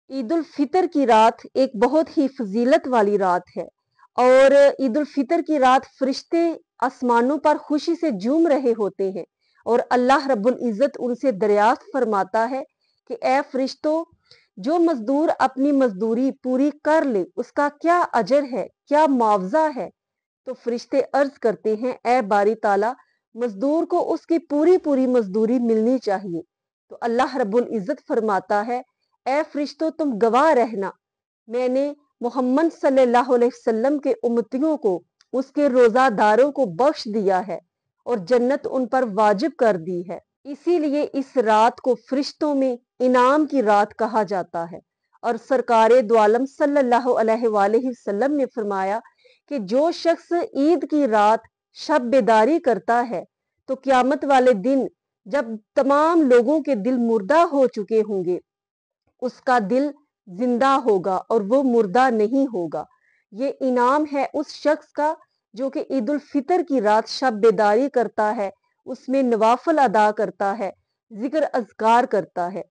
ईद उल फितर की रात एक बहुत ही फजीलत वाली रात है। और ईद उल फितर की रात फरिश्ते आसमानों पर खुशी से झूम रहे होते हैं और अल्लाह रब्बुल इज्जत उनसे दरियाफ्त फरमाता है कि ए फरिश्तों, जो मजदूर अपनी मजदूरी पूरी कर ले उसका क्या अजर है, क्या मुआवजा है। तो फरिश्ते अर्ज करते हैं, ए बारी ताला, मजदूर को उसकी पूरी पूरी मजदूरी मिलनी चाहिए। तो अल्लाह रब्बुल इज्जत फरमाता है, ए फरिश्तों, तुम गवाह रहना, मैंने मोहम्मद सल्लल्लाहु अलैहि वसल्लम के उम्मतियों को, उसके रोजादारों को बख्श दिया है और जन्नत उन पर वाजिब कर दी है। इसीलिए इस रात को फरिश्तों में इनाम की रात कहा जाता है। और सरकारे दो आलम सल्लल्लाहु अलैहि वसल्लम ने फरमाया कि जो शख्स ईद की रात शब बेदारी करता है तो क़यामत वाले दिन जब तमाम लोगों के दिल मुर्दा हो चुके होंगे, उसका दिल जिंदा होगा और वो मुर्दा नहीं होगा। ये इनाम है उस शख्स का जो कि ईद उल फितर की रात शब बेदारी करता है, उसमें नवाफल अदा करता है, जिक्र अज़कार करता है,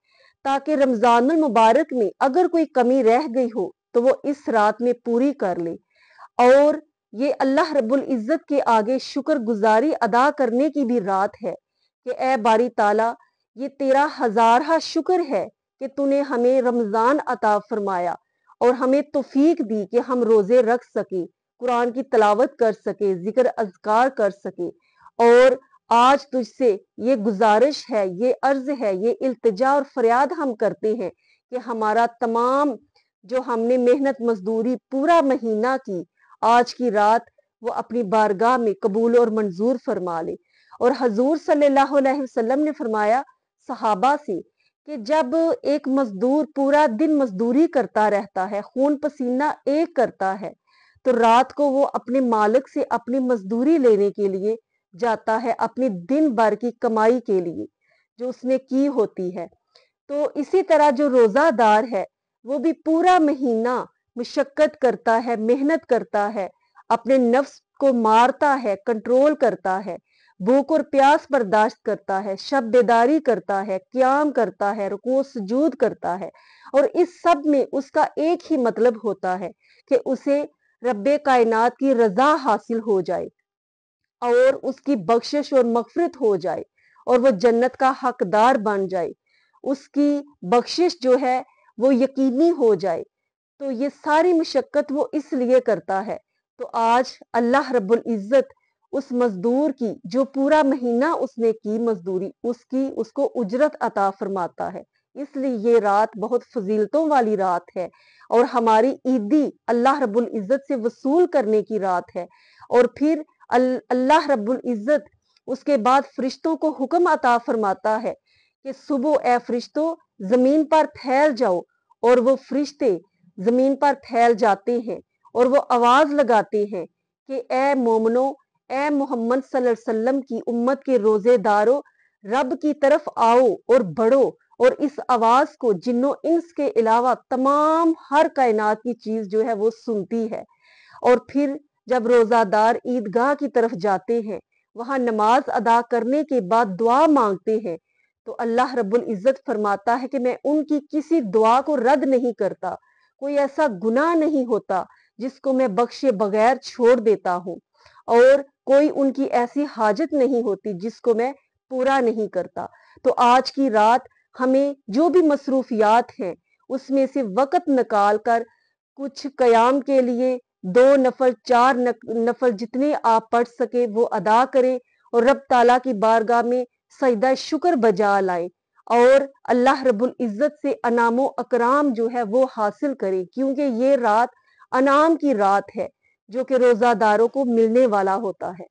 ताकि रमजानुल मुबारक में अगर कोई कमी रह गई हो तो वो इस रात में पूरी कर ले। और ये अल्लाह रब्बुल इज्जत के आगे शुक्र गुजारी अदा करने की भी रात है कि ए बारी ताला, ये तेरा हजारहा शुक्र है कि तूने हमें रमजान अता फरमाया और हमें तौफीक दी कि हम रोजे रख सके, कुरान की तलावत कर सके, जिक्र अज़कार कर सके। और आज तुझसे ये गुजारिश है, ये अर्ज है, ये इल्तिजा और फरियाद हम करते हैं कि हमारा तमाम जो हमने मेहनत मजदूरी पूरा महीना की, आज की रात वो अपनी बारगाह में कबूल और मंजूर फरमा ले। और हजूर सल्लल्लाहु अलैहि वसल्लम ने फरमाया सहाबा से कि जब एक मजदूर पूरा दिन मजदूरी करता रहता है, खून पसीना एक करता है, तो रात को वो अपने मालिक से अपनी मजदूरी लेने के लिए जाता है, अपनी दिन भर की कमाई के लिए जो उसने की होती है। तो इसी तरह जो रोजादार है वो भी पूरा महीना मुशक्कत करता है, मेहनत करता है, अपने नफ्स को मारता है, कंट्रोल करता है, भूख और प्यास बर्दाश्त करता है, शब बेदारी करता है, क़याम करता है, रुकू सुजूद करता है। और इस सब में उसका एक ही मतलब होता है कि उसे रब्बे कायनात की रजा हासिल हो जाए और उसकी बख्शिश और मगफिरत हो जाए और वो जन्नत का हकदार बन जाए, उसकी बख्शिश जो है वो यकीनी हो जाए। तो ये सारी मुशक्कत वो इसलिए करता है। तो आज अल्लाह रब्बुल इज्जत उस मजदूर की जो पूरा महीना उसने की मजदूरी, उसको उजरत अता फरमाता है। इसलिए ये रात बहुत फजीलतों वाली रात है और हमारी ईदी अल्लाह रब्बुल इज्जत से वसूल करने की रात है। और फिर अल्लाह रब्बुल इज्जत उसके बाद फरिश्तों को हुक्म अता फरमाता है कि सुबह ए फरिश्तों जमीन पर फैल जाओ। और वो फरिश्ते जमीन पर फैल जाते हैं और वो आवाज लगाते हैं कि ए मोमनो, ए मोहम्मद सल्लल्लाहु अलैहि वसल्लम की उम्मत के रोजेदारों, रब की तरफ आओ और बढ़ो। और इस आवाज को जिन्नो इंस के अलावा तमाम हर कायनात की चीज जो है वो सुनती है। और फिर जब रोजादार ईदगाह की तरफ जाते हैं, वहां नमाज अदा करने के बाद दुआ मांगते हैं, तो अल्लाह रब्बुल इज्जत फरमाता है कि मैं उनकी किसी दुआ को रद्द नहीं करता। कोई ऐसा गुनाह नहीं होता जिसको मैं बख्शे बगैर छोड़ देता हूँ और कोई उनकी ऐसी हाजत नहीं होती जिसको मैं पूरा नहीं करता। तो आज की रात हमें जो भी मसरूफियात हैं उसमें से वक़्त निकाल कर कुछ क़याम के लिए 2 नफल 4 नफल जितने आप पढ़ सके वो अदा करें और रब ताला की बारगाह में सजदा शुक्र बजा लाएं और अल्लाह रब्बुल इज्जत से अनामो अकराम जो है वो हासिल करें, क्योंकि ये रात अनाम की रात है जो कि रोजादारों को मिलने वाला होता है।